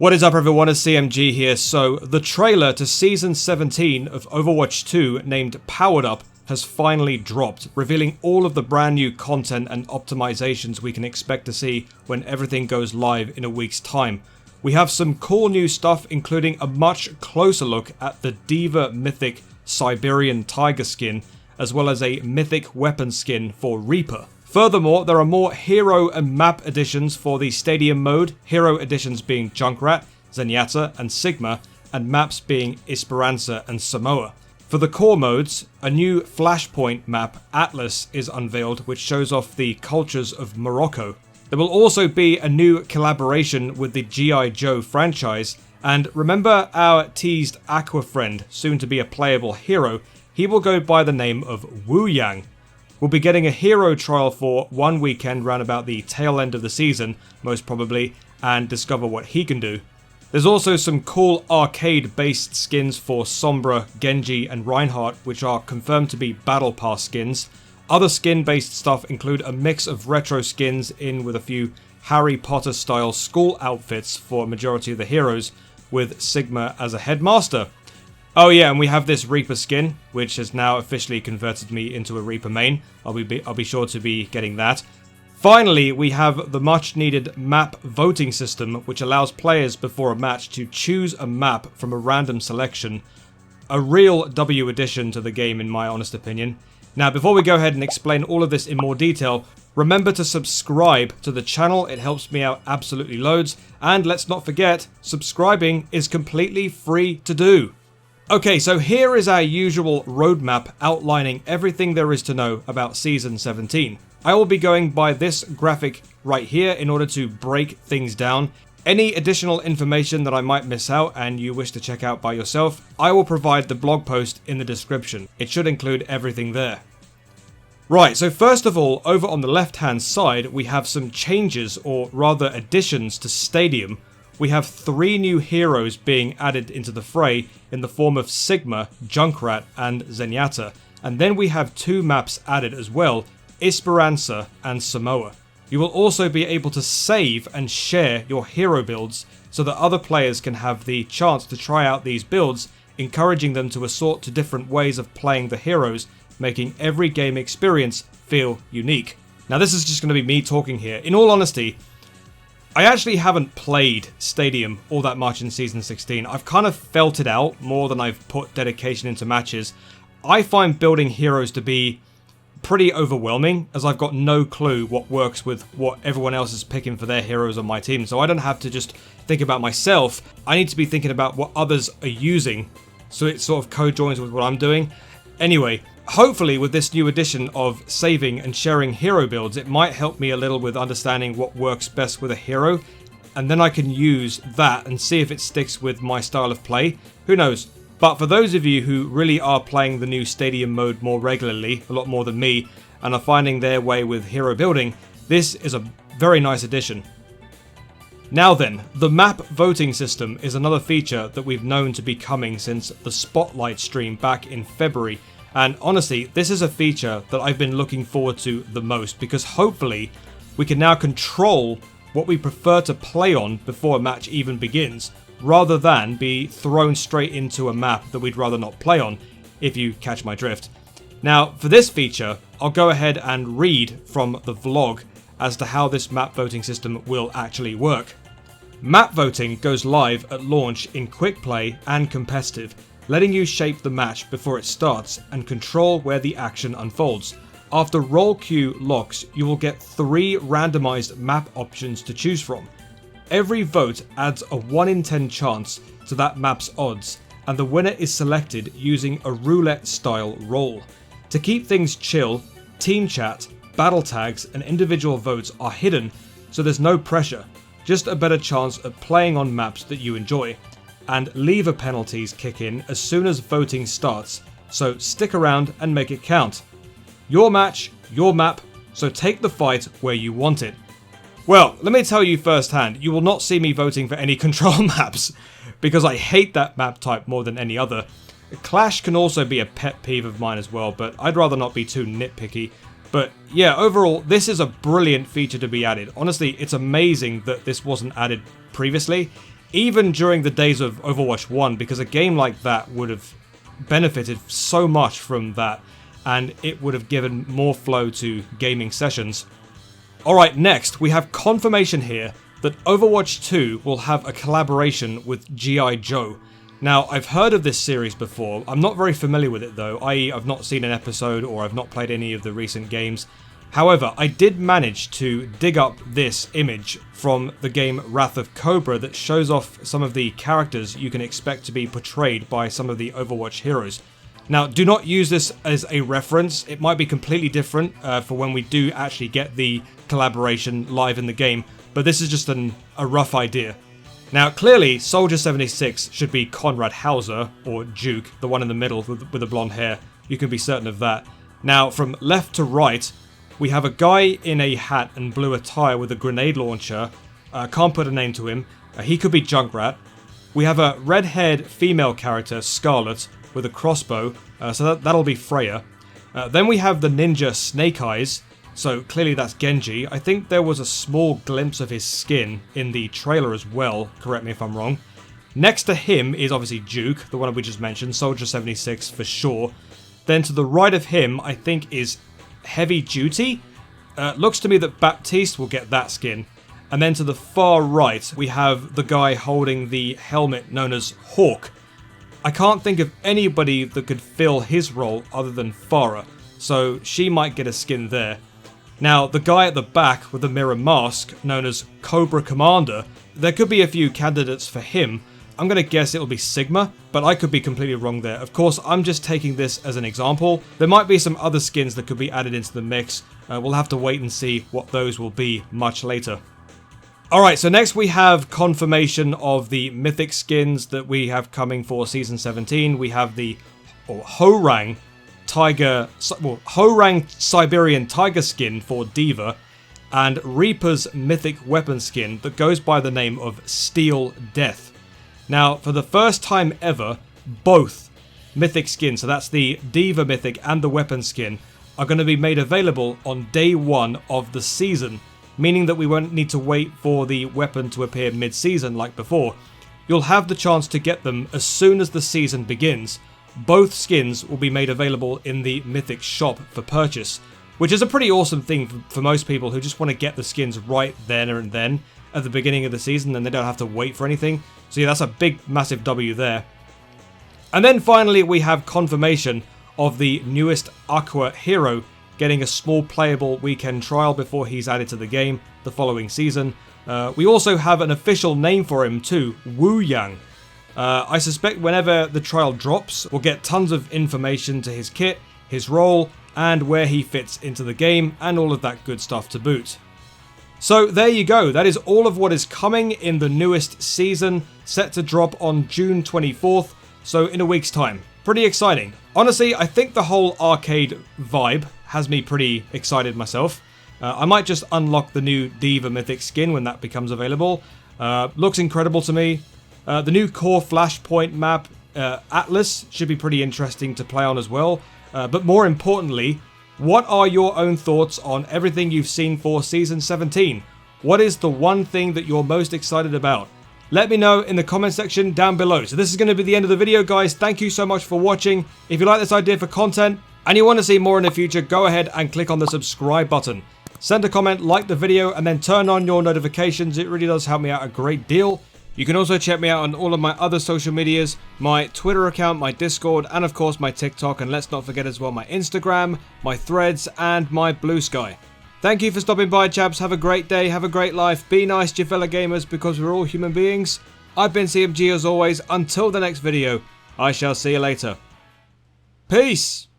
What is up everyone, it's CMG here. So, the trailer to Season 17 of Overwatch 2 named Powered Up has finally dropped, revealing all of the brand new content and optimizations we can expect to see when everything goes live in a week's time. We have some cool new stuff, including a much closer look at the D.Va Mythic Siberian Tiger skin, as well as a Mythic weapon skin for Reaper. Furthermore, there are more hero and map additions for the Stadium mode, hero additions being Junkrat, Zenyatta and Sigma, and maps being Esperanza and Samoa. For the core modes, a new Flashpoint map, Atlas, is unveiled, which shows off the cultures of Morocco. There will also be a new collaboration with the G.I. Joe franchise, and remember our teased Aqua friend, soon to be a playable hero, he will go by the name of Wuyang. We'll be getting a hero trial for one weekend round about the tail end of the season, most probably, and discover what he can do. There's also some cool arcade-based skins for Sombra, Genji, and Reinhardt, which are confirmed to be Battle Pass skins. Other skin-based stuff include a mix of retro skins in with a few Harry Potter-style school outfits for a majority of the heroes, with Sigma as a headmaster. Oh yeah, and we have this Reaper skin, which has now officially converted me into a Reaper main. I'll be sure to be getting that. Finally, we have the much needed map voting system, which allows players before a match to choose a map from a random selection. A real W addition to the game in my honest opinion. Now, before we go ahead and explain all of this in more detail, remember to subscribe to the channel, it helps me out absolutely loads. And let's not forget, subscribing is completely free to do. Okay, so here is our usual roadmap outlining everything there is to know about Season 17. I will be going by this graphic right here in order to break things down. Any additional information that I might miss out and you wish to check out by yourself, I will provide the blog post in the description. It should include everything there. Right, so first of all, over on the left-hand side, we have some changes, or rather additions to Stadium. We have 3 new heroes being added into the fray in the form of Sigma, Junkrat, and Zenyatta. And then we have 2 maps added as well, Esperanza and Samoa. You will also be able to save and share your hero builds so that other players can have the chance to try out these builds, encouraging them to assort to different ways of playing the heroes, making every game experience feel unique. Now this is just going to be me talking here. In all honesty, I actually haven't played Stadium all that much in Season 16. I've kind of felt it out more than I've put dedication into matches. I find building heroes to be pretty overwhelming, as I've got no clue what works with what everyone else is picking for their heroes on my team. So I don't have to just think about myself. I need to be thinking about what others are using, so it sort of co-joins with what I'm doing. Anyway, hopefully with this new addition of saving and sharing hero builds, it might help me a little with understanding what works best with a hero, and then I can use that and see if it sticks with my style of play. Who knows? But for those of you who really are playing the new Stadium mode more regularly, a lot more than me, and are finding their way with hero building, this is a very nice addition. Now then, the map voting system is another feature that we've known to be coming since the Spotlight stream back in February. And honestly, this is a feature that I've been looking forward to the most, because hopefully we can now control what we prefer to play on before a match even begins, rather than be thrown straight into a map that we'd rather not play on, if you catch my drift. Now, for this feature, I'll go ahead and read from the vlog as to how this map voting system will actually work. Map voting goes live at launch in quick play and competitive, letting you shape the match before it starts and control where the action unfolds. After roll queue locks, you will get 3 randomized map options to choose from. Every vote adds a 1 in 10 chance to that map's odds, and the winner is selected using a roulette-style roll. To keep things chill, team chat, battle tags, and individual votes are hidden, so there's no pressure, just a better chance at playing on maps that you enjoy. And leaver penalties kick in as soon as voting starts, so stick around and make it count. Your match, your map, so take the fight where you want it. Well, let me tell you firsthand, you will not see me voting for any control maps, because I hate that map type more than any other. Clash can also be a pet peeve of mine as well, but I'd rather not be too nitpicky. But yeah, overall, this is a brilliant feature to be added. Honestly, it's amazing that this wasn't added previously. even during the days of Overwatch 1, because a game like that would have benefited so much from that, and it would have given more flow to gaming sessions. Alright, next, we have confirmation here that Overwatch 2 will have a collaboration with G.I. Joe. Now, I've heard of this series before. I'm not very familiar with it though, i.e. I've not seen an episode or I've not played any of the recent games. However, I did manage to dig up this image from the game Wrath of Cobra that shows off some of the characters you can expect to be portrayed by some of the Overwatch heroes. Now, do not use this as a reference. It might be completely different for when we do actually get the collaboration live in the game, but this is just a rough idea. Now, clearly, Soldier 76 should be Conrad Hauser, or Duke, the one in the middle with the blonde hair. You can be certain of that. Now, from left to right, we have a guy in a hat and blue attire with a grenade launcher. Can't put a name to him. He could be Junkrat. We have a red-haired female character, Scarlet, with a crossbow. So that'll be Freya. Then we have the ninja Snake Eyes. So clearly that's Genji. I think there was a small glimpse of his skin in the trailer as well. Correct me if I'm wrong. Next to him is obviously Duke, the one we just mentioned. Soldier 76 for sure. Then to the right of him, I think is Heavy Duty. Looks to me that Baptiste will get that skin. And then to the far right, we have the guy holding the helmet known as Hawk. I can't think of anybody that could fill his role other than Farah, so she might get a skin there. Now, the guy at the back with the mirror mask, known as Cobra Commander, there could be a few candidates for him. I'm going to guess it'll be Sigma, but I could be completely wrong there. Of course, I'm just taking this as an example. There might be some other skins that could be added into the mix. We'll have to wait and see what those will be much later. Alright, so next we have confirmation of the Mythic skins that we have coming for Season 17. We have the Wuyang Siberian Tiger skin for D.Va, and Reaper's Mythic weapon skin that goes by the name of Steel Death. Now, for the first time ever, both Mythic skins, so that's the D.Va Mythic and the weapon skin, are going to be made available on day 1 of the season, meaning that we won't need to wait for the weapon to appear mid-season like before. You'll have the chance to get them as soon as the season begins. Both skins will be made available in the Mythic shop for purchase, which is a pretty awesome thing for most people who just want to get the skins right then and then at the beginning of the season, and they don't have to wait for anything. So yeah, that's a big, massive W there. And then finally, we have confirmation of the newest Aqua hero getting a small playable weekend trial before he's added to the game the following season. We also have an official name for him too, Wuyang. I suspect whenever the trial drops, we'll get tons of information to his kit, his role, and where he fits into the game, and all of that good stuff to boot. So there you go, that is all of what is coming in the newest season, set to drop on June 24th, so in a week's time. Pretty exciting. Honestly, I think the whole arcade vibe has me pretty excited myself. I might just unlock the new D.Va Mythic skin when that becomes available. Looks incredible to me. The new core Flashpoint map, Atlas, should be pretty interesting to play on as well. But more importantly, what are your own thoughts on everything you've seen for Season 17? What is the one thing that you're most excited about? Let me know in the comment section down below. So this is going to be the end of the video, guys. Thank you so much for watching. If you like this idea for content and you want to see more in the future, go ahead and click on the subscribe button. Send a comment, like the video, and then turn on your notifications. It really does help me out a great deal. You can also check me out on all of my other social medias, my Twitter account, my Discord, and of course my TikTok, and let's not forget as well my Instagram, my Threads, and my Blue Sky. Thank you for stopping by, chaps. Have a great day, have a great life, be nice to your fellow gamers because we're all human beings. I've been CMG as always. Until the next video, I shall see you later. Peace!